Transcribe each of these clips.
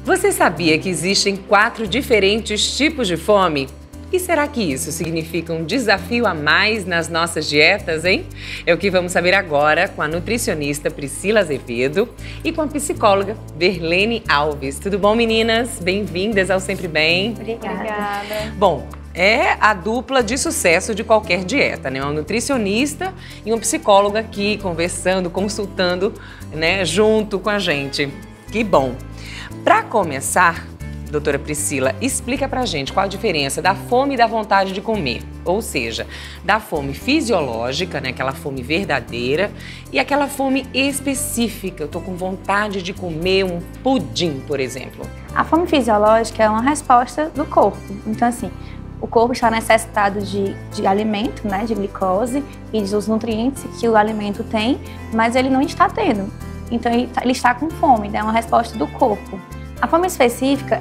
Você sabia que existem 4 diferentes tipos de fome? E será que isso significa um desafio a mais nas nossas dietas, hein? É o que vamos saber agora com a nutricionista Priscila Azevedo e com a psicóloga Verlene Alves. Tudo bom, meninas? Bem-vindas ao Sempre Bem. Obrigada. Bom, é a dupla de sucesso de qualquer dieta, né? Uma nutricionista e um psicólogo aqui conversando, consultando, né, junto com a gente. Que bom! Para começar, doutora Priscila, explica pra gente qual a diferença da fome e da vontade de comer. Ou seja, da fome fisiológica, né, aquela fome verdadeira, e aquela fome específica. Eu tô com vontade de comer um pudim, por exemplo. A fome fisiológica é uma resposta do corpo. Então, assim, o corpo está necessitado de alimento, né, de glicose e dos nutrientes que o alimento tem, mas ele não está tendo. Então, ele está com fome, né, é uma resposta do corpo. A fome específica,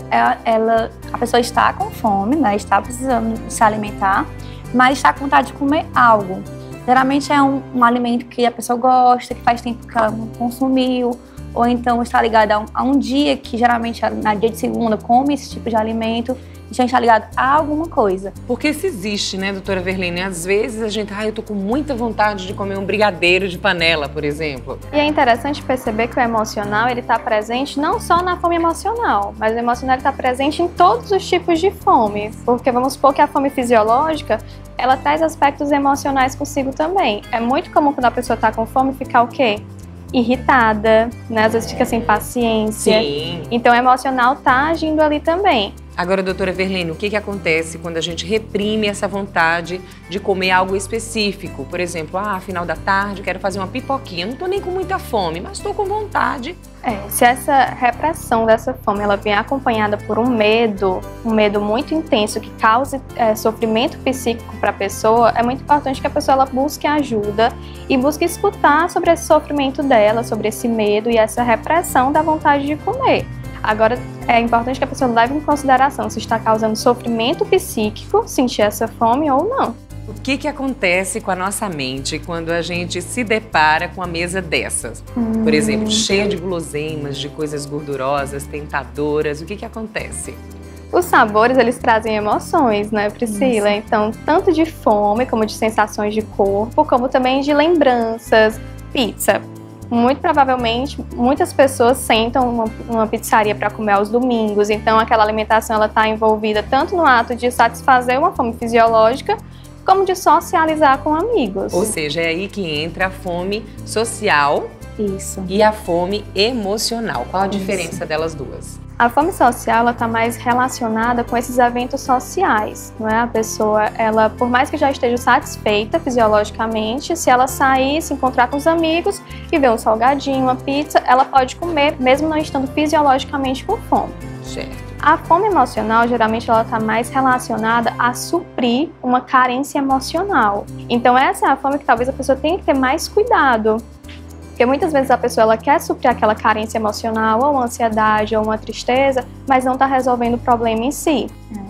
a pessoa está com fome, né, está precisando se alimentar, mas está com vontade de comer algo. Geralmente é um alimento que a pessoa gosta, que faz tempo que ela não consumiu, ou então está ligada a um dia que geralmente na dia de segunda come esse tipo de alimento, e já está ligado a alguma coisa. Porque isso existe, né, doutora Verlene? Às vezes a gente, eu tô com muita vontade de comer um brigadeiro de panela, por exemplo. E é interessante perceber que o emocional, ele está presente não só na fome emocional, mas o emocional está presente em todos os tipos de fome. Porque vamos supor que a fome fisiológica, ela traz aspectos emocionais consigo também. É muito comum quando a pessoa está com fome ficar o quê? Irritada, né? Às vezes fica sem paciência. Sim. Então o emocional tá agindo ali também. Agora, doutora Verlene, o que acontece quando a gente reprime essa vontade de comer algo específico? Por exemplo, final da tarde, quero fazer uma pipoquinha, não tô nem com muita fome, mas tô com vontade. Se essa repressão dessa fome, ela vem acompanhada por um medo muito intenso que cause sofrimento psíquico para a pessoa, é muito importante que a pessoa ela busque ajuda e busque escutar sobre esse sofrimento dela, sobre esse medo e essa repressão da vontade de comer. Agora, é importante que a pessoa leve em consideração se está causando sofrimento psíquico, sentir essa fome ou não. O que acontece com a nossa mente quando a gente se depara com a mesa dessas? Por exemplo, cheia de guloseimas, de coisas gordurosas, tentadoras, o que acontece? Os sabores, eles trazem emoções, né, Priscila? Isso. Então, tanto de fome, como de sensações de corpo, como também de lembranças. Pizza. Muito provavelmente, muitas pessoas sentam numa pizzaria para comer aos domingos, então aquela alimentação ela está envolvida tanto no ato de satisfazer uma fome fisiológica, como de socializar com amigos. Ou seja, é aí que entra a fome social. Isso. E a fome emocional. Qual a diferença delas duas? A fome social, ela está mais relacionada com esses eventos sociais, não é? A pessoa, ela, por mais que já esteja satisfeita fisiologicamente, se ela sair, se encontrar com os amigos e ver um salgadinho, uma pizza, ela pode comer, mesmo não estando fisiologicamente com fome. Certo. A fome emocional, geralmente, ela está mais relacionada a suprir uma carência emocional. Então, essa é a fome que talvez a pessoa tenha que ter mais cuidado. Porque muitas vezes a pessoa ela quer suprir aquela carência emocional, ou uma ansiedade, ou uma tristeza, mas não está resolvendo o problema em si.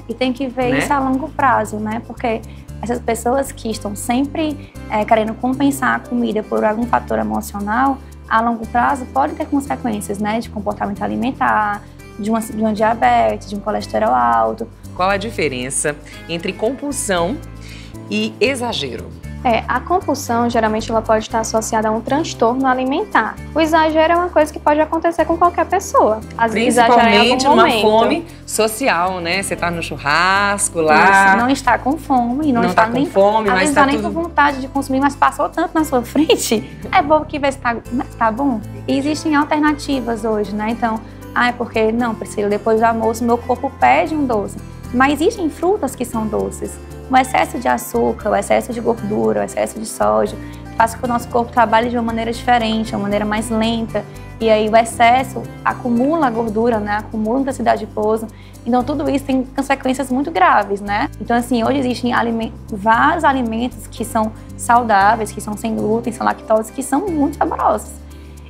E tem que ver isso a longo prazo, né? Porque essas pessoas que estão sempre querendo compensar a comida por algum fator emocional, a longo prazo pode ter consequências, né? De comportamento alimentar, de uma diabetes, de um colesterol alto. Qual a diferença entre compulsão e exagero? A compulsão, geralmente, ela pode estar associada a um transtorno alimentar. O exagero é uma coisa que pode acontecer com qualquer pessoa. Às vezes, principalmente numa momento. Fome social, né? Você tá no churrasco lá. Isso, não está com fome e não está com nem fome, às mas vezes tá nem tudo... com vontade de consumir, mas passou tanto na sua frente. É bom que vê se tá bom. E existem alternativas hoje, né? Então, é porque não, Priscila, depois do almoço meu corpo pede um doce. Mas existem frutas que são doces. O excesso de açúcar, o excesso de gordura, o excesso de sódio faz com que o nosso corpo trabalhe de uma maneira diferente, de uma maneira mais lenta. E aí o excesso acumula a gordura, né? Acumula intensidade de pouso. Então tudo isso tem consequências muito graves, né? Então assim, hoje existem vários alimentos que são saudáveis, que são sem glúten, sem lactose, que são muito saborosos.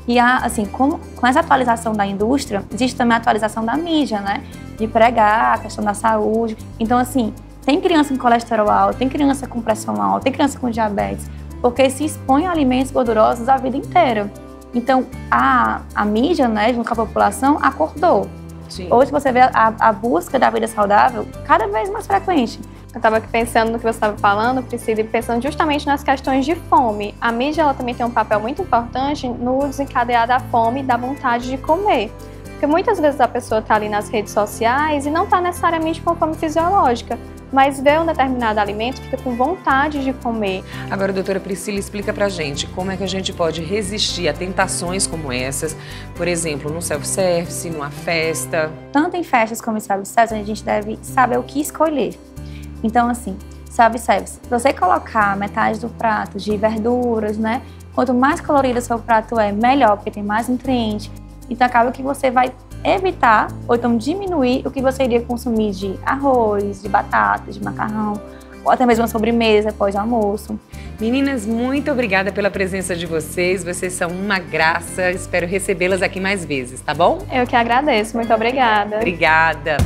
E assim, com essa atualização da indústria, existe também a atualização da mídia, né? De pregar a questão da saúde. Então assim, tem criança com colesterol alto, tem criança com pressão alta, tem criança com diabetes, porque se expõe a alimentos gordurosos a vida inteira. Então, a mídia, né, junto com a população, acordou. Sim. Hoje você vê a busca da vida saudável cada vez mais frequente. Eu estava aqui pensando no que você estava falando, Priscila, e pensando justamente nas questões de fome. A mídia ela também tem um papel muito importante no desencadear da fome e da vontade de comer. Porque muitas vezes a pessoa está ali nas redes sociais e não está necessariamente com fome fisiológica, mas vê um determinado alimento e fica com vontade de comer. Agora, doutora Priscila, explica pra gente como é que a gente pode resistir a tentações como essas, por exemplo, no self-service, numa festa. Tanto em festas como em self-service, a gente deve saber o que escolher. Então, assim, self-service, se você colocar metade do prato de verduras, né? Quanto mais colorido o seu prato é, melhor, porque tem mais nutriente. Então, acaba que você vai evitar, ou então diminuir o que você iria consumir de arroz, de batata, de macarrão, ou até mesmo uma sobremesa após o almoço. Meninas, muito obrigada pela presença de vocês. Vocês são uma graça. Espero recebê-las aqui mais vezes, tá bom? Eu que agradeço. Muito obrigada. Obrigada.